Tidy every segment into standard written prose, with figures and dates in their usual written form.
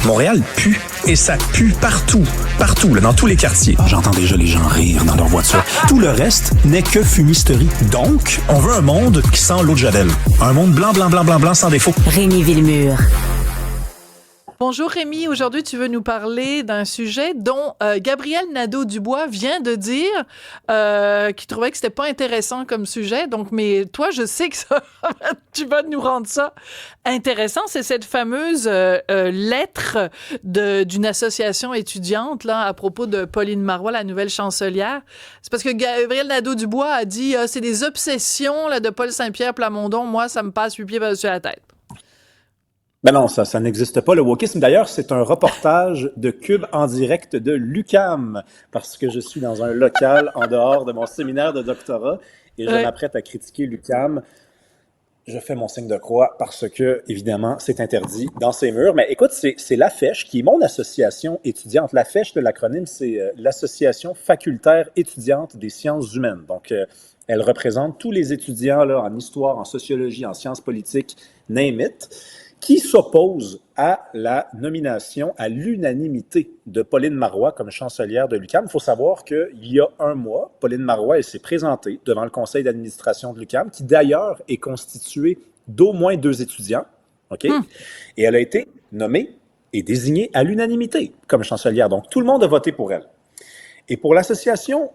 Montréal pue. Et ça pue partout. Partout, là, dans tous les quartiers. J'entends déjà les gens rire dans leur voiture. Tout le reste n'est que fumisterie. Donc, on veut un monde qui sent l'eau de Javel. Un monde blanc, blanc, blanc, blanc, blanc, sans défaut. Rémi Villemure. Bonjour Rémi, aujourd'hui tu veux nous parler d'un sujet dont Gabriel Nadeau-Dubois vient de dire qu'il trouvait que c'était pas intéressant comme sujet. Donc, mais toi, je sais que ça, tu vas nous rendre ça intéressant. C'est cette fameuse lettre d'une association étudiante là à propos de Pauline Marois, la nouvelle chancelière. C'est parce que Gabriel Nadeau-Dubois a dit c'est des obsessions là de Paul Saint-Pierre Plamondon. Moi, ça me passe 8 pieds par-dessus la tête. Ben non, ça n'existe pas, le wokisme. D'ailleurs, c'est un reportage de Cube en direct de l'UQAM, parce que je suis dans un local en dehors de mon séminaire de doctorat et je m'apprête à critiquer l'UQAM. Je fais mon signe de croix parce que, évidemment, c'est interdit dans ces murs. Mais écoute, c'est l'AFESH, qui est mon association étudiante. L'AFESH, de l'acronyme, c'est l'Association facultaire étudiante des sciences humaines. Donc, elle représente tous les étudiants là, en histoire, en sociologie, en sciences politiques, name it, qui s'oppose à la nomination à l'unanimité de Pauline Marois comme chancelière de l'UQAM. Il faut savoir qu'il y a un mois, Pauline Marois, elle s'est présentée devant le conseil d'administration de l'UQAM, qui d'ailleurs est constitué d'au moins 2 étudiants, OK? Et elle a été nommée et désignée à l'unanimité comme chancelière. Donc, tout le monde a voté pour elle. Et pour l'association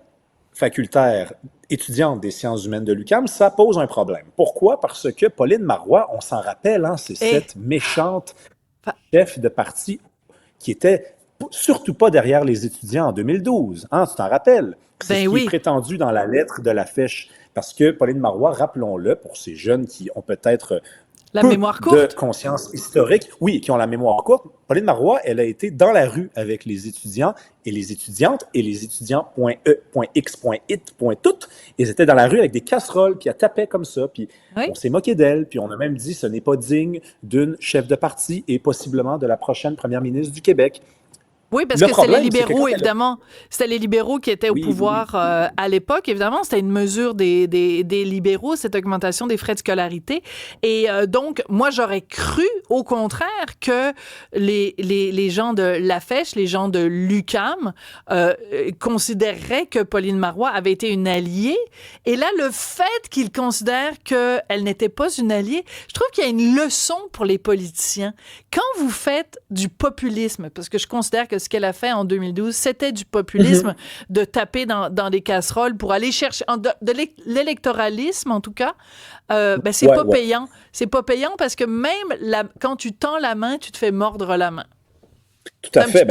facultaire étudiante des sciences humaines de l'UQAM, ça pose un problème. Pourquoi? Parce que Pauline Marois, on s'en rappelle, hein, c'est cette méchante chef de parti qui était surtout pas derrière les étudiants en 2012. Hein, tu t'en rappelles? C'est ce qui est prétendu dans la lettre de l'AFESH. Parce que Pauline Marois, rappelons-le, pour ces jeunes qui ont peut-être la mémoire courte. De conscience historique, oui, qui ont la mémoire courte. Pauline Marois, elle a été dans la rue avec les étudiants et les étudiantes et les étudiants .e.x.it .tout. Ils étaient dans la rue avec des casseroles, puis elle tapait comme ça, puis on s'est moqué d'elle, puis on a même dit ce n'est pas digne d'une chef de parti et possiblement de la prochaine première ministre du Québec. Oui, parce que c'était les libéraux, évidemment. C'était les libéraux qui étaient au pouvoir à l'époque. Évidemment, c'était une mesure des libéraux, cette augmentation des frais de scolarité. Et donc, moi, j'aurais cru, au contraire, que les gens de l'AFESH, les gens de l'UQAM, considéreraient que Pauline Marois avait été une alliée. Et là, le fait qu'ils considèrent qu'elle n'était pas une alliée, je trouve qu'il y a une leçon pour les politiciens. Quand vous faites du populisme, parce que je considère que ce qu'elle a fait en 2012, c'était du populisme, de taper dans des casseroles pour aller chercher de l'électoralisme, en tout cas. C'est pas payant. C'est pas payant parce que même quand tu tends la main, tu te fais mordre la main. Tout à fait.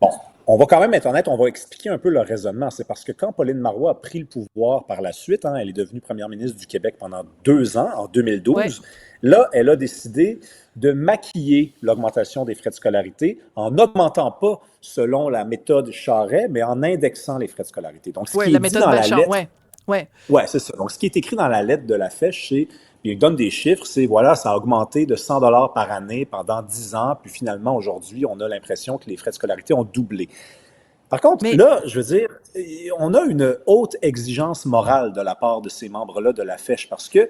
Bon, on va quand même être honnête, on va expliquer un peu le raisonnement. C'est parce que quand Pauline Marois a pris le pouvoir par la suite, hein, elle est devenue première ministre du Québec pendant 2 ans, en 2012, là, elle a décidé de maquiller l'augmentation des frais de scolarité en n'augmentant pas selon la méthode Charest, mais en indexant les frais de scolarité. Donc, ce qui est dit dans la lettre, c'est ça. Donc, ce qui est écrit dans la lettre de l'AFESH, c'est, il donne des chiffres, c'est, voilà, ça a augmenté de 100 $ par année pendant 10 ans, puis finalement, aujourd'hui, on a l'impression que les frais de scolarité ont doublé. Par contre, là, je veux dire, on a une haute exigence morale de la part de ces membres-là de l'AFESH, parce que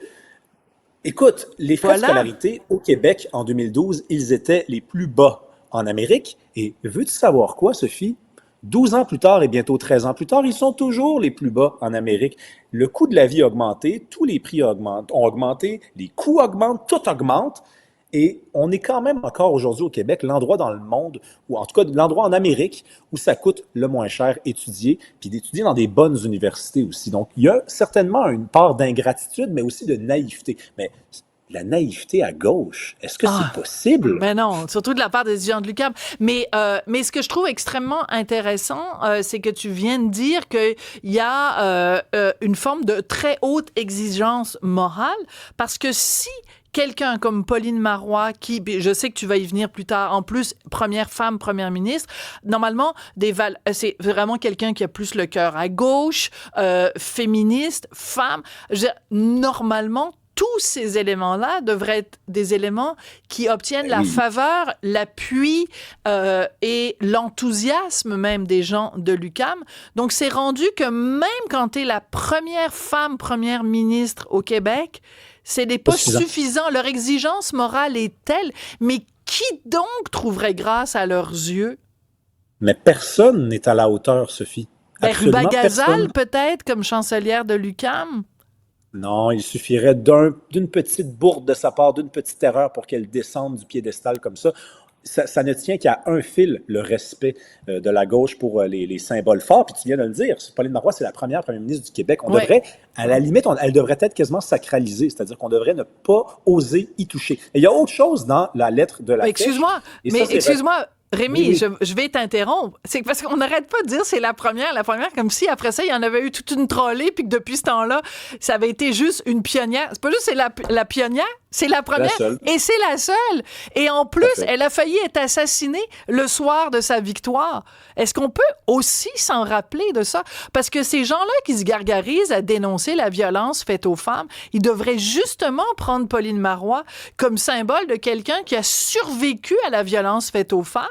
écoute, les frais de scolarité au Québec en 2012, ils étaient les plus bas en Amérique. Et veux-tu savoir quoi, Sophie? 12 ans plus tard et bientôt 13 ans plus tard, ils sont toujours les plus bas en Amérique. Le coût de la vie a augmenté, tous les prix ont augmenté, les coûts augmentent, tout augmente. Et on est quand même encore aujourd'hui au Québec l'endroit dans le monde, ou en tout cas l'endroit en Amérique, où ça coûte le moins cher étudier, puis d'étudier dans des bonnes universités aussi. Donc, il y a certainement une part d'ingratitude, mais aussi de naïveté. Mais la naïveté à gauche, est-ce que c'est possible? Mais non, surtout de la part des étudiants de l'UQAM. Mais ce que je trouve extrêmement intéressant, c'est que tu viens de dire qu'il y a une forme de très haute exigence morale, parce que si quelqu'un comme Pauline Marois, qui, je sais que tu vas y venir plus tard, en plus, première femme, première ministre, normalement, c'est vraiment quelqu'un qui a plus le cœur à gauche, féministe, femme. Normalement, tous ces éléments-là devraient être des éléments qui obtiennent la faveur, l'appui et l'enthousiasme même des gens de l'UQAM. Donc, c'est rendu que même quand tu es la première femme première ministre au Québec, ce n'est pas suffisant. Leur exigence morale est telle, mais Qui donc trouverait grâce à leurs yeux? Mais personne n'est à la hauteur, Sophie. Ruba Gazal, peut-être, comme chancelière de l'UQAM? Non, il suffirait d'une petite bourde de sa part, d'une petite erreur pour qu'elle descende du piédestal comme ça. Ça ne tient qu'à un fil, le respect de la gauche pour les symboles forts. Puis tu viens de le dire, Pauline Marois, c'est la première première ministre du Québec. On devrait, à la limite, elle devrait être quasiment sacralisée, c'est-à-dire qu'on devrait ne pas oser y toucher. Et il y a autre chose dans la lettre de la Excuse-moi, Rémi, oui. Je vais t'interrompre. C'est parce qu'on n'arrête pas de dire c'est la première, comme si après ça, il y en avait eu toute une trollée, puis que depuis ce temps-là, ça avait été juste une pionnière. C'est pas juste c'est la pionnière, c'est la première, et c'est la seule. Et en plus, elle a failli être assassinée le soir de sa victoire. Est-ce qu'on peut aussi s'en rappeler de ça? Parce que ces gens-là qui se gargarisent à dénoncer la violence faite aux femmes, ils devraient justement prendre Pauline Marois comme symbole de quelqu'un qui a survécu à la violence faite aux femmes.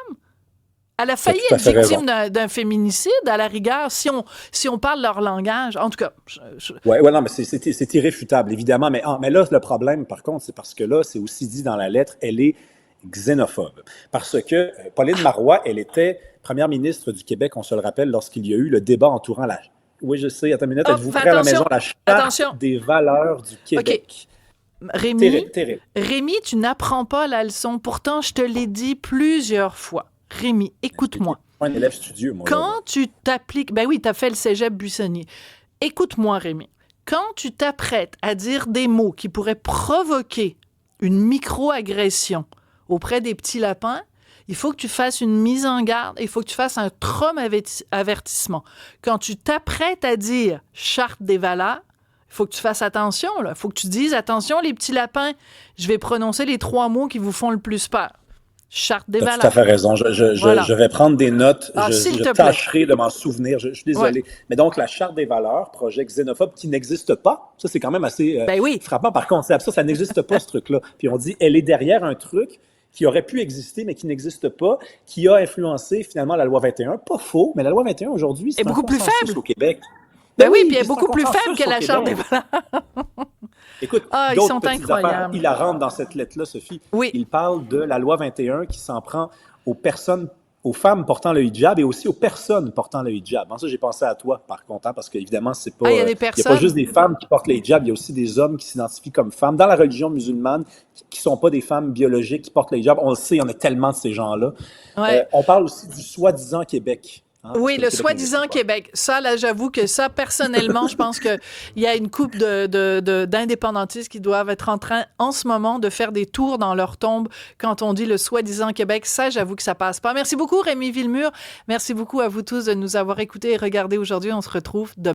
Elle a failli être victime d'un féminicide, à la rigueur, si on parle leur langage. En tout cas... Oui, non, mais c'est irréfutable, évidemment. Mais là, le problème, par contre, c'est parce que là, c'est aussi dit dans la lettre, elle est xénophobe. Parce que Pauline Marois, elle était première ministre du Québec, on se le rappelle, lorsqu'il y a eu le débat entourant la... Oui, je sais, attends une minute, êtes-vous prêt à la maison? La Charte des valeurs du Québec. Okay. Rémi, tu n'apprends pas la leçon. Pourtant, je te l'ai dit plusieurs fois. Rémi, écoute-moi. Un élève studieux, moi. Quand tu t'appliques... Ben oui, t'as fait le cégep Buissonnier. Écoute-moi, Rémi. Quand tu t'apprêtes à dire des mots qui pourraient provoquer une micro-agression auprès des petits lapins, il faut que tu fasses une mise en garde, il faut que tu fasses un avertissement. Quand tu t'apprêtes à dire « charte des valeurs », il faut que tu fasses attention. Il faut que tu dises « attention, les petits lapins, je vais prononcer les 3 mots qui vous font le plus peur. » Charte des valeurs. Tu as tout à fait raison. Je vais prendre des notes. Je tâcherai de m'en souvenir. Je suis désolé. Ouais. Mais donc, la Charte des valeurs, projet xénophobe qui n'existe pas, ça, c'est quand même assez frappant par concept. Ça n'existe pas, ce truc-là. Puis on dit, elle est derrière un truc qui aurait pu exister, mais qui n'existe pas, qui a influencé finalement la loi 21. Pas faux, mais la loi 21 aujourd'hui, c'est beaucoup plus faible au Québec. Ben oui, puis elle est beaucoup plus faible que la Charte des valeurs. Écoute, ils sont incroyables. Il la rentre dans cette lettre-là, Sophie. Oui. Il parle de la loi 21 qui s'en prend aux femmes portant le hijab et aussi aux personnes portant le hijab. Ça, j'ai pensé à toi, par contre, parce qu'évidemment, c'est pas, il y a pas juste des femmes qui portent le hijab, il y a aussi des hommes qui s'identifient comme femmes. Dans la religion musulmane, qui sont pas des femmes biologiques qui portent le hijab, on le sait, il y en a tellement de ces gens-là. Ouais. On parle aussi du soi-disant Québec. Oui, le soi-disant Québec. Ça, là, j'avoue que ça, personnellement, je pense qu'il y a une couple d'indépendantistes qui doivent être en train, en ce moment, de faire des tours dans leur tombe quand on dit le soi-disant Québec. Ça, j'avoue que ça passe pas. Merci beaucoup, Rémi Villemur. Merci beaucoup à vous tous de nous avoir écoutés et regardés aujourd'hui. On se retrouve demain.